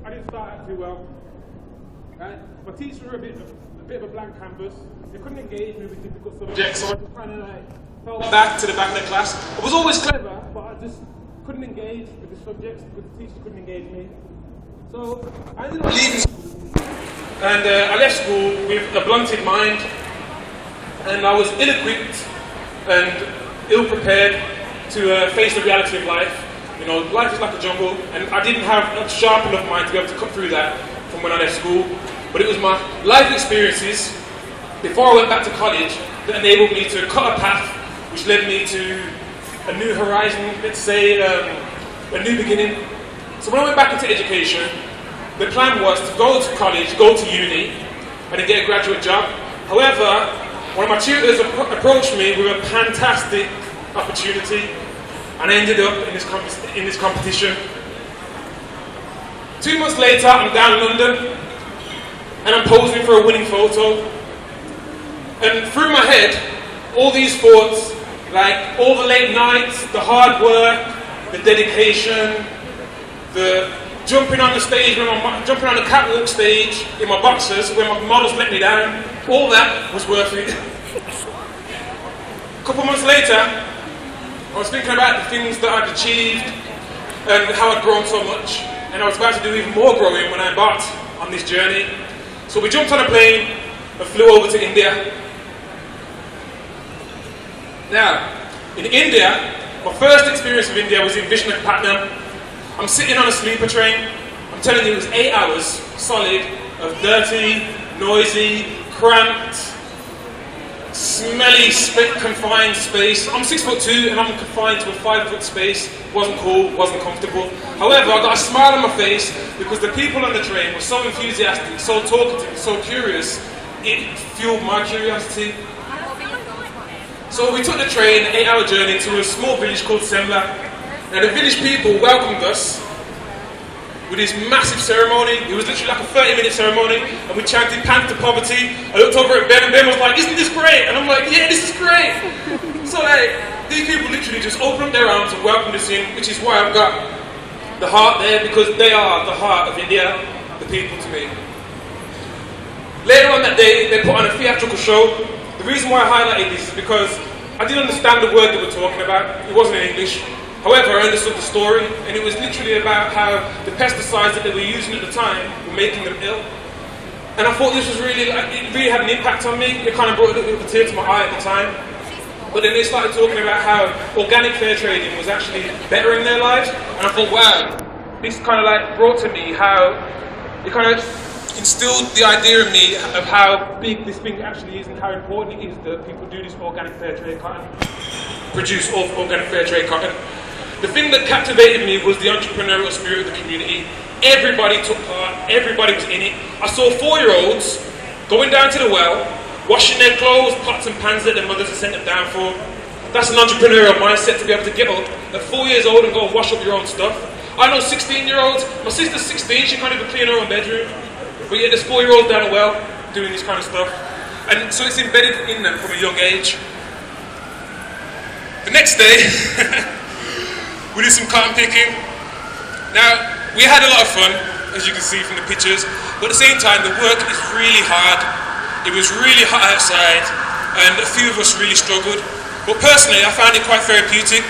I didn't start out too well. Right? My teachers were a bit of a blank canvas. They couldn't engage me with difficult subjects, so I just kind of fell back to the back of the class. I was always clever, but I just couldn't engage with the subjects because the teachers couldn't engage me. So I ended up leaving school, and I left school with a blunted mind, and I was ill-equipped and ill-prepared to face the reality of life. You know, life is like a jungle, and I didn't have a sharp enough mind to be able to cut through that from when I left school. But it was my life experiences before I went back to college that enabled me to cut a path which led me to a new horizon, let's say a new beginning. So when I went back into education, the plan was to go to college, go to uni, and then get a graduate job. However, one of my tutors approached me with a fantastic opportunity, and I ended up in this competition. 2 months later, I'm down in London, and I'm posing for a winning photo. And through my head, all these thoughts, like all the late nights, the hard work, the dedication, the jumping on the stage, jumping on the catwalk stage in my boxers when my models let me down, all that was worth it. A couple months later, I was thinking about the things that I'd achieved and how I'd grown so much, and I was about to do even more growing when I embarked on this journey. So we jumped on a plane and flew over to India. Now, in India, my first experience of India was in Vishakhapatnam. I'm sitting on a sleeper train. I'm telling you, it was 8 hours solid of dirty, noisy, cramped, smelly, confined space. I'm 6'2" and I'm confined to a 5-foot space. Wasn't cool, wasn't comfortable. However, I got a smile on my face because the people on the train were so enthusiastic, so talkative, so curious. It fueled my curiosity. So we took the train, an 8-hour journey, to a small village called Simla. Now the village people welcomed us with this massive ceremony. It was literally like a 30-minute ceremony, and we chanted "Pant to Poverty." I looked over at Ben, and Ben was like, "Isn't this great?" And I'm like, "Yeah, this is great." So like, these people literally just opened up their arms and welcomed us in, which is why I've got the heart there, because they are the heart of India, the people to me. Later on that day, they put on a theatrical show. The reason why I highlighted this is because I didn't understand the word they were talking about. It wasn't in English. However, I understood the story, and it was literally about how the pesticides that they were using at the time were making them ill. And I thought this was really, it really had an impact on me. It kind of brought a little bit of a tear to my eye at the time. But then they started talking about how organic fair trading was actually bettering their lives, and I thought, wow, this kind of like brought to me how it kind of instilled the idea in me of how big this thing actually is and how important it is that people do this organic fair trade cotton, produce organic fair trade cotton. The thing that captivated me was the entrepreneurial spirit of the community. Everybody took part, everybody was in it. I saw 4-year-olds going down to the well, washing their clothes, pots and pans that their mothers had sent them down for. That's an entrepreneurial mindset, to be able to get up at 4 years old and go and wash up your own stuff. I know 16-year-olds, my sister's 16, she can't even clean her own bedroom. But yet there's 4-year-olds down the well doing this kind of stuff. And so it's embedded in them from a young age. The next day, we did some cotton picking. Now, we had a lot of fun, as you can see from the pictures, but at the same time, the work is really hard. It was really hot outside, and a few of us really struggled. But personally, I found it quite therapeutic.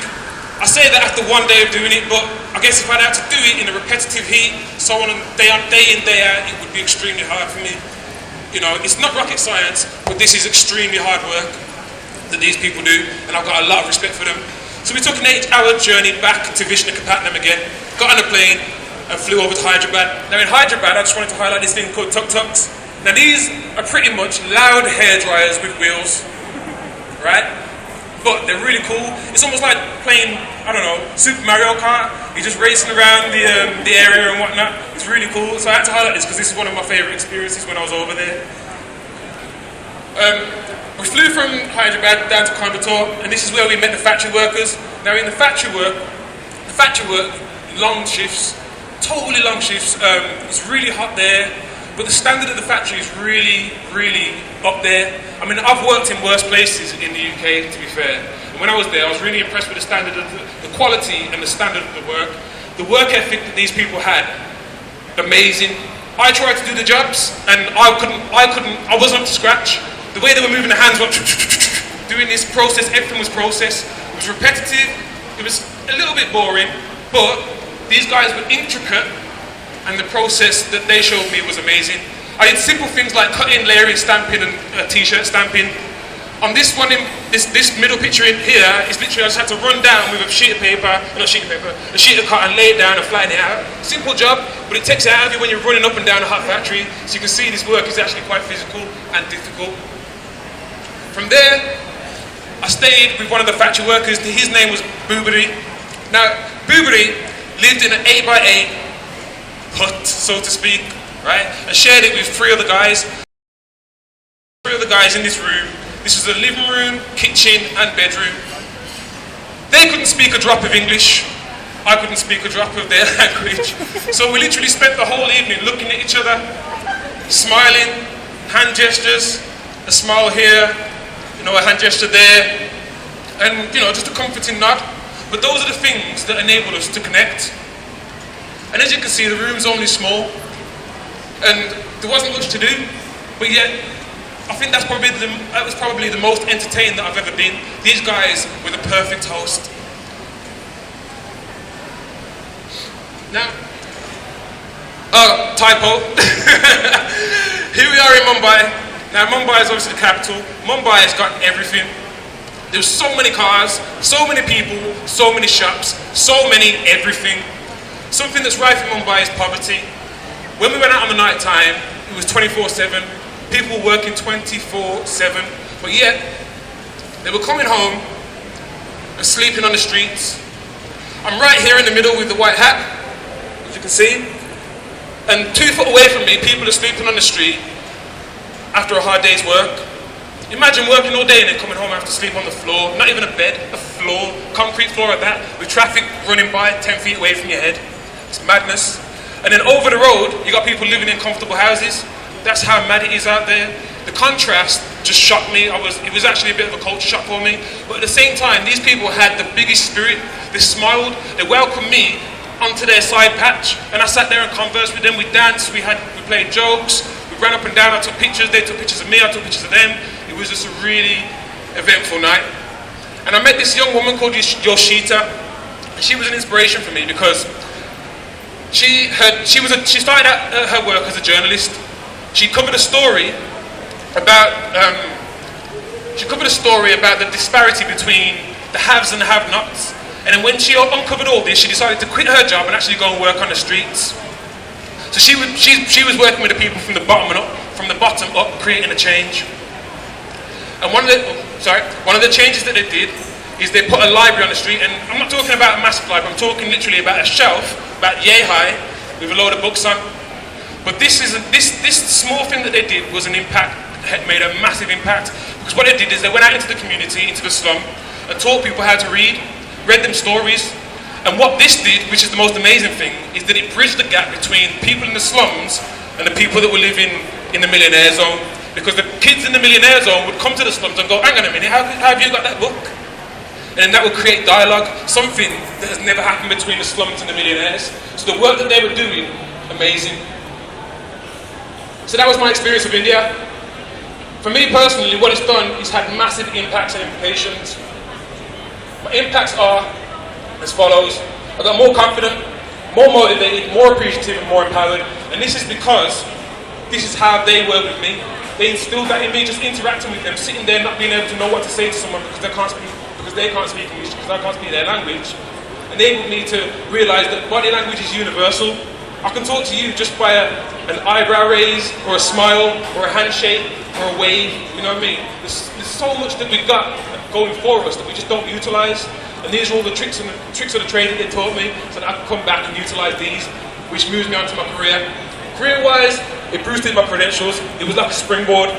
I say that after one day of doing it, but I guess if I'd had to do it in a repetitive heat, so on day in, day out, it would be extremely hard for me. You know, it's not rocket science, but this is extremely hard work that these people do, and I've got a lot of respect for them. So we took an 8-hour journey back to Vishakhapatnam again, got on a plane, and flew over to Hyderabad. Now in Hyderabad, I just wanted to highlight this thing called tuk-tuks. Now these are pretty much loud hair dryers with wheels, right? But they're really cool. It's almost like playing, I don't know, Super Mario Kart. You're just racing around the area and whatnot. It's really cool. So I had to highlight this because this is one of my favourite experiences when I was over there. We flew from Hyderabad down to Coimbatore, and this is where we met the factory workers. Now in the factory work, long shifts, totally long shifts. It's really hot there, but the standard of the factory is really, really up there. I mean, I've worked in worse places in the UK, to be fair. And when I was there, I was really impressed with the standard of the quality and the standard of the work ethic that these people had. amazing. I tried to do the jobs, and I wasn't up to scratch. The way they were moving the hands were doing this process, everything was processed. It was repetitive, it was a little bit boring, but these guys were intricate, and the process that they showed me was amazing. I did simple things like cutting, layering, stamping, and t-shirt stamping. On this one, this middle picture in here, is literally I just had to run down with a sheet of cotton, lay it down and flatten it out. Simple job, but it takes it out of you when you're running up and down a hot factory. So you can see this work is actually quite physical and difficult. From there, I stayed with one of the factory workers. His name was Boobary. Now, Boobary lived in an 8x8 hut, so to speak, right? And shared it with three other guys. Three other guys in this room. This was a living room, kitchen, and bedroom. They couldn't speak a drop of English. I couldn't speak a drop of their language. So we literally spent the whole evening looking at each other, smiling, hand gestures, a smile here, a hand gesture there, and just a comforting nod. But those are the things that enable us to connect. And as you can see, the room's only small, and there wasn't much to do, but yet I think that was probably the most entertained that I've ever been. These guys were the perfect host. Now, typo. Here we are in Mumbai. Now, Mumbai is obviously the capital. Mumbai has got everything. There's so many cars, so many people, so many shops, so many everything. Something that's rife in Mumbai is poverty. When we went out on the night time, it was 24/7. People working 24/7, but yet they were coming home and sleeping on the streets. I'm right here in the middle with the white hat, as you can see, and 2 foot away from me, people are sleeping on the street after a hard day's work. Imagine working all day and then coming home after sleep on the floor, not even a bed, a floor, concrete floor at that, with traffic running by 10 feet away from your head. It's madness. And then over the road, you got people living in comfortable houses. That's how mad it is out there. The contrast just shocked me. It was actually a bit of a culture shock for me. But at the same time, these people had the biggest spirit. They smiled. They welcomed me onto their side patch. And I sat there and conversed with them. We danced. We played jokes. We ran up and down. I took pictures. They took pictures of me. I took pictures of them. It was just a really eventful night. And I met this young woman called Yoshita. She was an inspiration for me because she started out her work as a journalist. She covered a story about the disparity between the haves and the have-nots. And then when she uncovered all this, she decided to quit her job and actually go and work on the streets. So she was working with the people from the bottom up, creating a change. And one of the changes that they did is they put a library on the street, and I'm not talking about a massive library. I'm talking literally about a shelf about yay high with a load of books on. But this small thing that they did was an impact, made a massive impact. Because what they did is they went out into the community, into the slum, and taught people how to read them stories. And what this did, which is the most amazing thing, is that it bridged the gap between people in the slums and the people that were living in the millionaire zone. Because the kids in the millionaire zone would come to the slums and go, hang on a minute, how have you got that book? And then that would create dialogue, something that has never happened between the slums and the millionaires. So the work that they were doing, amazing. So that was my experience of India. For me personally, what it's done is had massive impacts and implications. My impacts are as follows. I got more confident, more motivated, more appreciative, and more empowered. And this is because this is how they were with me. They instilled that in me, just interacting with them, sitting there not being able to know what to say to someone because they can't speak English, because I can't speak their language. Enabled me to realise that body language is universal. I can talk to you just by an eyebrow raise, or a smile, or a handshake, or a wave, you know what I mean? There's so much that we've got going for us that we just don't utilise. And these are all the tricks of the trade that they taught me, so that I can come back and utilise these, which moves me on to my career. Career-wise, it boosted my credentials. It was like a springboard.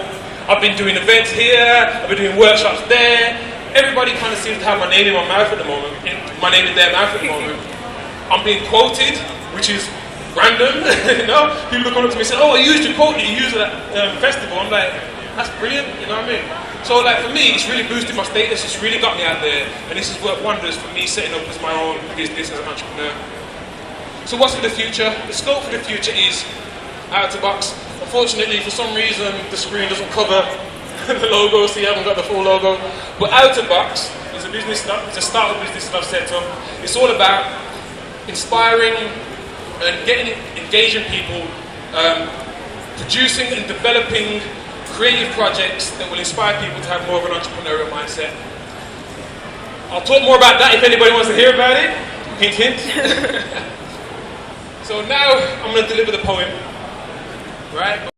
I've been doing events here, I've been doing workshops there. Everybody kind of seems to have my name in my mouth at the moment, my name in their mouth at the moment. I'm being quoted, which is random, you know? People come up to me and say, oh, I used your quote that you used at that festival. I'm like, that's brilliant, you know what I mean? So like for me, it's really boosted my status, it's really got me out there, and this has worked wonders for me setting up as my own business as an entrepreneur. So what's for the future? The scope for the future is out-of-box. Unfortunately, for some reason, the screen doesn't cover the logo, so you haven't got the full logo. But out-of-box is a business that, it's a startup business that I've set up. It's all about inspiring and engaging people, producing and developing creative projects that will inspire people to have more of an entrepreneurial mindset. I'll talk more about that if anybody wants to hear about it. Hint, hint. So now I'm going to deliver the poem, right?